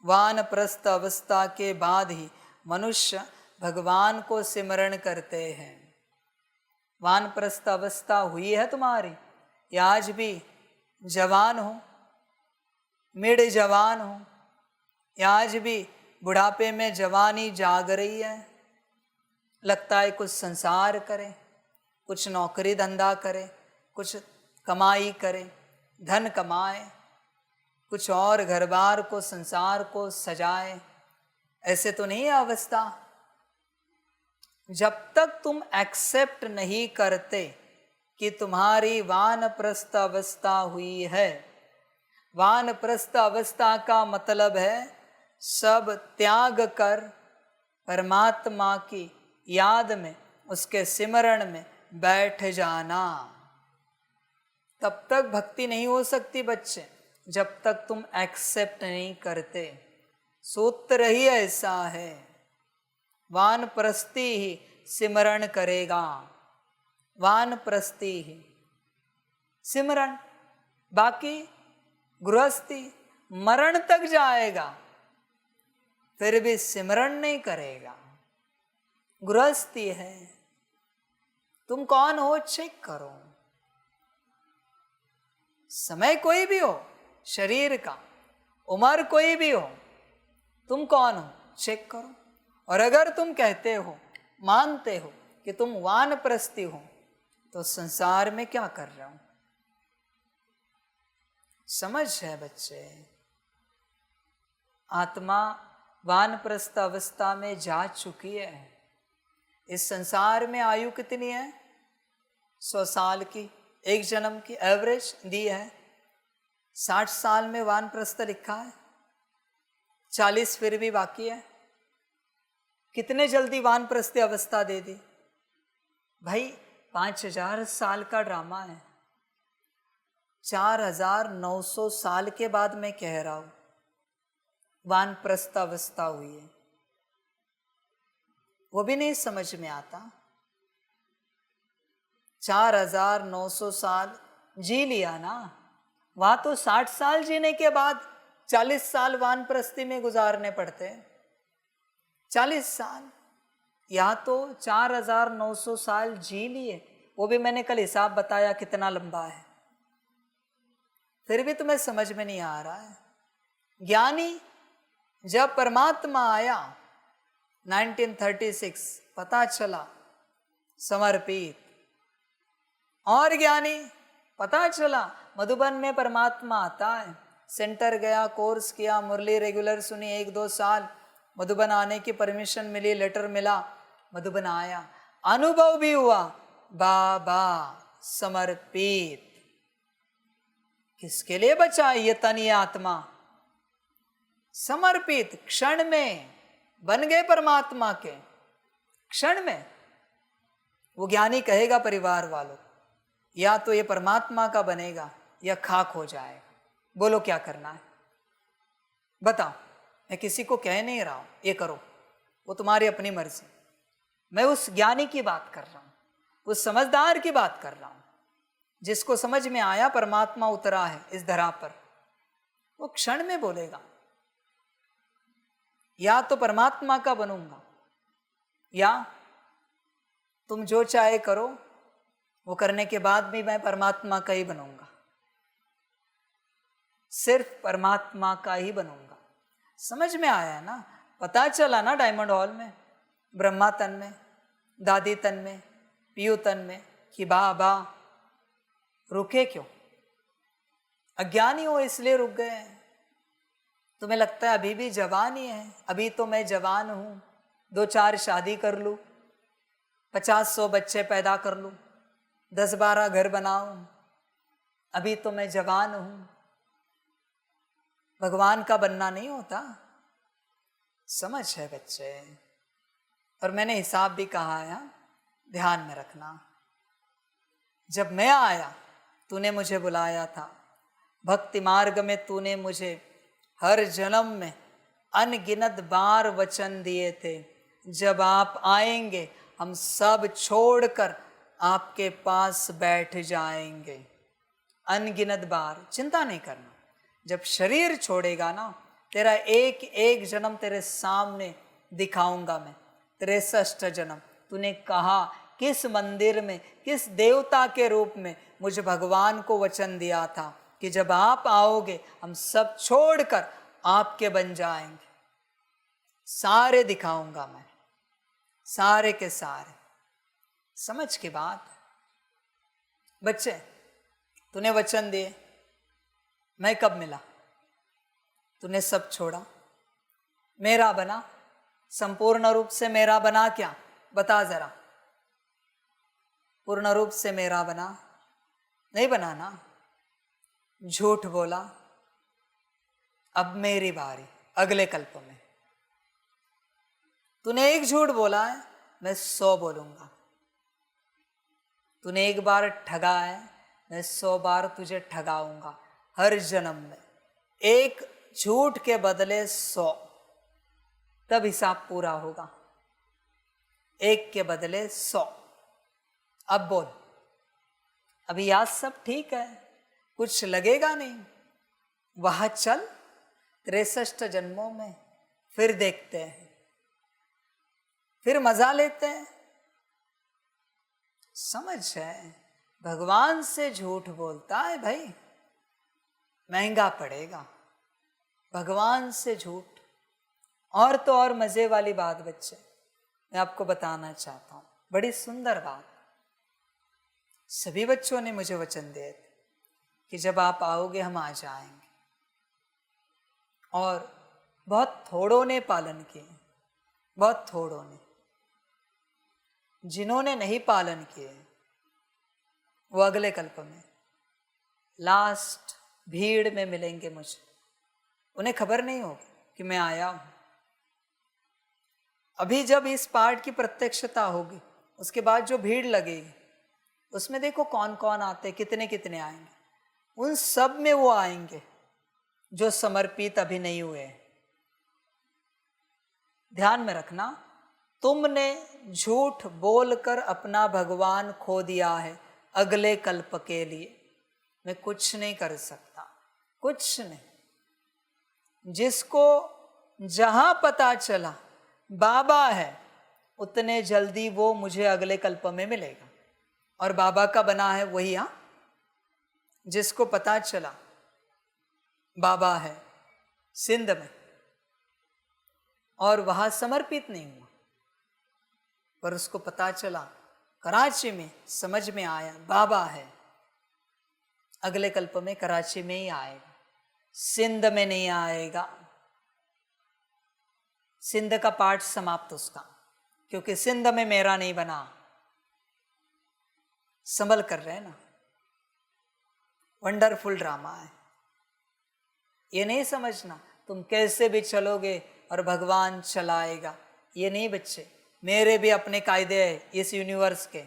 वानप्रस्थ अवस्था के बाद ही मनुष्य भगवान को सिमरण करते हैं। वानप्रस्थ अवस्था हुई है तुम्हारी, या आज भी जवान हो, मिड जवान हो, या आज भी बुढ़ापे में जवानी जाग रही है, लगता है कुछ संसार करें, कुछ नौकरी धंधा करें, कुछ कमाई करें, धन कमाए, कुछ और घर बार को संसार को सजाए, ऐसे तो नहीं है अवस्था। जब तक तुम एक्सेप्ट नहीं करते कि तुम्हारी वानप्रस्थ अवस्था हुई है, वानप्रस्थ अवस्था का मतलब है सब त्याग कर परमात्मा की याद में, उसके सिमरण में बैठ जाना। तब तक भक्ति नहीं हो सकती बच्चे, जब तक तुम एक्सेप्ट नहीं करते। सूत्र ही ऐसा है, वानप्रस्थी ही सिमरण करेगा, वानप्रस्थी ही सिमरण। बाकी गृहस्थी मरण तक जाएगा फिर भी सिमरण नहीं करेगा। गृहस्थी है, तुम कौन हो चेक करो। समय कोई भी हो, शरीर का उम्र कोई भी हो, तुम कौन हो चेक करो। और अगर तुम कहते हो, मानते हो कि तुम वानप्रस्थी हो, तो संसार में क्या कर रहे हो? समझ है बच्चे, आत्मा वानप्रस्थ अवस्था में जा चुकी है। इस संसार में आयु कितनी है? 100 साल की, एक जन्म की एवरेज दी है। 60 साल में वानप्रस्थ लिखा है, 40 फिर भी बाकी है। कितने जल्दी वानप्रस्थी अवस्था दे दी भाई? 5000 साल का ड्रामा है। 4900 साल के बाद मैं कह रहा हूं वानप्रस्थ अवस्था हुई है, वो भी नहीं समझ में आता। 4900 साल जी लिया ना, वहां तो 60 साल जीने के बाद 40 साल वानप्रस्थी में गुजारने पड़ते हैं। 40 साल, या तो 4900 साल जी लिए, वो भी मैंने कल हिसाब बताया कितना लंबा है, फिर भी तुम्हें समझ में नहीं आ रहा है। ज्ञानी जब परमात्मा आया 1936, पता चला समर्पित। और ज्ञानी पता चला मधुबन में परमात्मा आता है, सेंटर गया, कोर्स किया, मुरली रेगुलर सुनी 1-2 साल, मधुबन आने की परमिशन मिली, लेटर मिला, मधुबन आया, अनुभव भी हुआ, बाबा समर्पित। किसके लिए बचा ये तन ये आत्मा? समर्पित। क्षण में बन गए परमात्मा के, क्षण में। वो ज्ञानी कहेगा परिवार वालों, या तो ये परमात्मा का बनेगा या खाक हो जाएगा, बोलो क्या करना है? बताओ। मैं किसी को कह नहीं रहा हूं ये करो, वो तुम्हारी अपनी मर्जी। मैं उस ज्ञानी की बात कर रहा हूं, उस समझदार की बात कर रहा हूं, जिसको समझ में आया परमात्मा उतरा है इस धरा पर। वो क्षण में बोलेगा, या तो परमात्मा का बनूंगा, या तुम जो चाहे करो, वो करने के बाद भी मैं परमात्मा का ही बनूंगा, सिर्फ परमात्मा का ही बनूंगा। समझ में आया है ना? पता चला ना डायमंड हॉल में, ब्रह्मा तन में, दादी तन में, पीयू तन में, कि बाबा रुके क्यों? अज्ञानी हो इसलिए रुक गए हैं। तुम्हें लगता है अभी भी जवान ही है, अभी तो मैं जवान हूं, 2-4 शादी कर लूं, 50-100 बच्चे पैदा कर लूं, 10-12 घर बनाऊं, अभी तो मैं जवान हूं। भगवान का बनना नहीं होता। समझ है बच्चे? और मैंने हिसाब भी कहा है, ध्यान में रखना। जब मैं आया, तूने मुझे बुलाया था भक्ति मार्ग में, तूने मुझे हर जन्म में अनगिनत बार वचन दिए थे, जब आप आएंगे हम सब छोड़कर आपके पास बैठ जाएंगे। अनगिनत बार, चिंता नहीं करना। जब शरीर छोड़ेगा ना, तेरा एक एक जन्म तेरे सामने दिखाऊंगा मैं। 63 जन्म तूने कहा किस मंदिर में, किस देवता के रूप में मुझे भगवान को वचन दिया था कि जब आप आओगे हम सब छोड़कर आपके बन जाएंगे। सारे दिखाऊंगा मैं, सारे के सारे। समझ की बात। बच्चे, तूने वचन दिए, मैं कब मिला? तूने सब छोड़ा, मेरा बना, संपूर्ण रूप से मेरा बना क्या? बता जरा। पूर्ण रूप से मेरा बना? नहीं बना ना। झूठ बोला, अब मेरी बारी अगले कल्प में। तूने एक झूठ बोला है, मैं 100 बोलूंगा। तूने एक बार ठगा है, मैं 100 बार तुझे ठगाऊंगा। हर जन्म में एक झूठ के बदले 100, तब हिसाब पूरा होगा। एक के बदले 100। अब बोल, अभी याद सब ठीक है, कुछ लगेगा नहीं। वहां चल 63 जन्मों में, फिर देखते हैं, फिर मजा लेते हैं। समझ है? भगवान से झूठ बोलता है भाई, महंगा पड़ेगा। भगवान से झूठ। और तो और मजे वाली बात बच्चे, मैं आपको बताना चाहता हूं, बड़ी सुंदर बात। सभी बच्चों ने मुझे वचन दिए थे कि जब आप आओगे हम आ जाएंगे, और बहुत थोड़ों ने पालन किए, बहुत थोड़ों ने। जिन्होंने नहीं पालन किए वो अगले कल्प में लास्ट भीड़ में मिलेंगे मुझे। उन्हें खबर नहीं होगी कि मैं आया हूं। अभी जब इस पाठ की प्रत्यक्षता होगी, उसके बाद जो भीड़ लगेगी उसमें देखो कौन कौन आते, कितने कितने आएंगे। उन सब में वो आएंगे जो समर्पित अभी नहीं हुए। ध्यान में रखना, तुमने झूठ बोलकर अपना भगवान खो दिया है अगले कल्प के लिए। मैं कुछ नहीं कर सकता, कुछ नहीं। जिसको जहां पता चला बाबा है, उतने जल्दी वो मुझे अगले कल्प में मिलेगा। और बाबा का बना है वही। हाँ, जिसको पता चला बाबा है सिंध में और वहां समर्पित नहीं हुआ, पर उसको पता चला कराची में, समझ में आया बाबा है, अगले कल्प में कराची में ही आएगा, सिंध में नहीं आएगा। सिंध का पाठ समाप्त उसका, क्योंकि सिंध में मेरा नहीं बना। संभल कर रहे ना, वंडरफुल ड्रामा है। ये नहीं समझना तुम कैसे भी चलोगे और भगवान चलाएगा, ये नहीं बच्चे। मेरे भी अपने कायदे हैं, इस यूनिवर्स के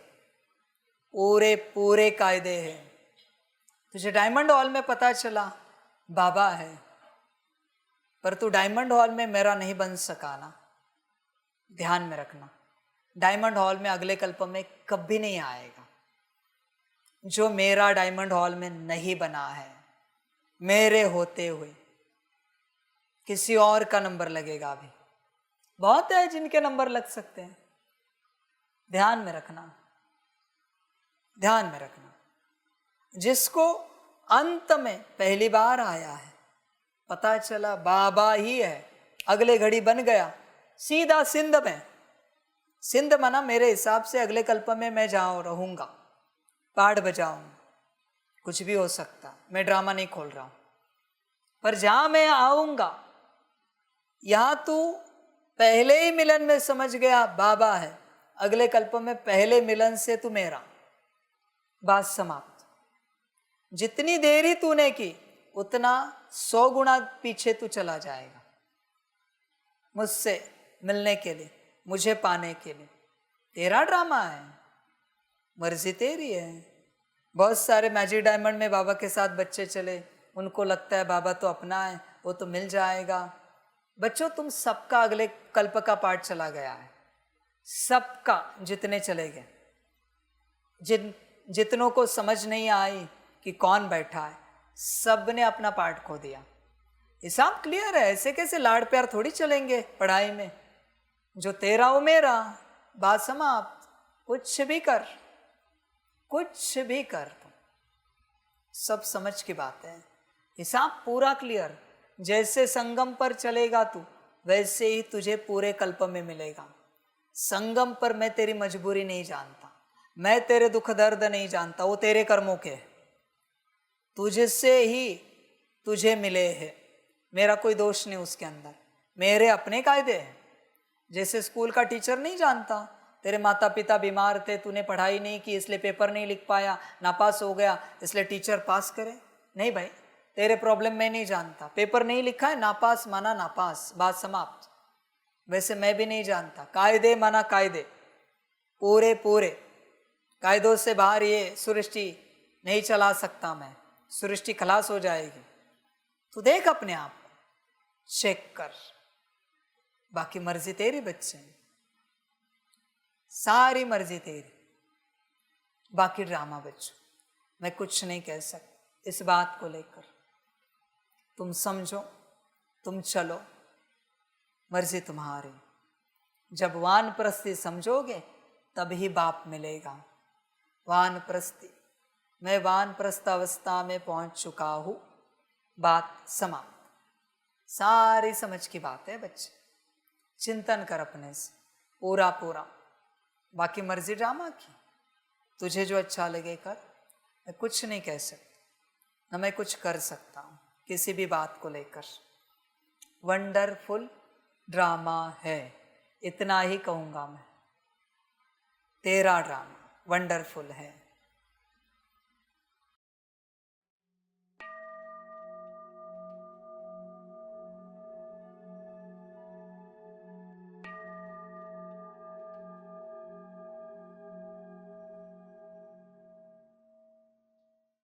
पूरे पूरे कायदे हैं। तुझे डायमंड हॉल में पता चला बाबा है, पर तू डायमंड हॉल में मेरा नहीं बन सका ना। ध्यान में रखना, डायमंड हॉल में अगले कल्प में कभी नहीं आएगा। जो मेरा डायमंड हॉल में नहीं बना है, मेरे होते हुए किसी और का नंबर लगेगा। अभी बहुत है जिनके नंबर लग सकते हैं। ध्यान में रखना, ध्यान में रखना। जिसको अंत में पहली बार आया है, पता चला बाबा ही है, अगले घड़ी बन गया सीधा सिंध में। सिंध माना मेरे हिसाब से अगले कल्प में मैं जाऊं रहूंगा, पाठ बजाऊं, कुछ भी हो सकता। मैं ड्रामा नहीं खोल रहा हूं, पर जहां मैं आऊंगा यहां तू पहले ही मिलन में समझ गया बाबा है, अगले कल्प में पहले मिलन से तू मेरा। बात समाप्त। जितनी देरी तूने की उतना 100 गुना पीछे तू चला जाएगा मुझसे मिलने के लिए, मुझे पाने के लिए। तेरा ड्रामा है, मर्जी तेरी है। बहुत सारे मैजिक डायमंड में बाबा के साथ बच्चे चले, उनको लगता है बाबा तो अपना है, वो तो मिल जाएगा। बच्चों, तुम सबका अगले कल्प का पाठ चला गया है, सबका, जितने चले गए। जितनों को समझ नहीं आई कि कौन बैठा है, सब ने अपना पाठ खो दिया। हिसाब क्लियर है, ऐसे कैसे लाड़ प्यार थोड़ी चलेंगे पढ़ाई में। जो तेरा वो मेरा, बात समाप्त। कुछ भी कर, कुछ भी कर, तुम सब समझ की बात है। हिसाब पूरा क्लियर। जैसे संगम पर चलेगा तू, वैसे ही तुझे पूरे कल्प में मिलेगा। संगम पर मैं तेरी मजबूरी नहीं जानता, मैं तेरे दुख दर्द नहीं जानता, वो तेरे कर्मों के तुझसे ही तुझे मिले हैं। मेरा कोई दोष नहीं उसके अंदर, मेरे अपने कायदे हैं। जैसे स्कूल का टीचर नहीं जानता, तेरे माता पिता बीमार थे, तूने पढ़ाई नहीं की इसलिए पेपर नहीं लिख पाया, नापास हो गया, इसलिए टीचर पास करे। नहीं भाई, तेरे प्रॉब्लम मैं नहीं जानता। पेपर नहीं लिखा है, नापास माना नापास, बात समाप्त। वैसे मैं भी नहीं जानता, कायदे माना कायदे, पूरे पूरे कायदों से बाहर ये सृष्टि नहीं चला सकता मैं, सृष्टि खलास हो जाएगी। तो देख अपने आप चेक कर, बाकी मर्जी तेरी बच्चे, सारी मर्जी तेरी, बाकी ड्रामा बच्चों। मैं कुछ नहीं कह सकती इस बात को लेकर। तुम समझो, तुम चलो, मर्जी तुम्हारी। जब वानप्रस्थी समझोगे तभी बाप मिलेगा। वानप्रस्थी, मैं वानप्रस्थ अवस्था में पहुंच चुका हूं, बात समाप्त। सारी समझ की बात है बच्चे। चिंतन कर अपने से पूरा पूरा, बाकी मर्जी ड्रामा की। तुझे जो अच्छा लगे कर, मैं कुछ नहीं कह सकता, न मैं कुछ कर सकता हूँ किसी भी बात को लेकर। वंडरफुल ड्रामा है, इतना ही कहूँगा मैं। तेरा ड्रामा वंडरफुल है।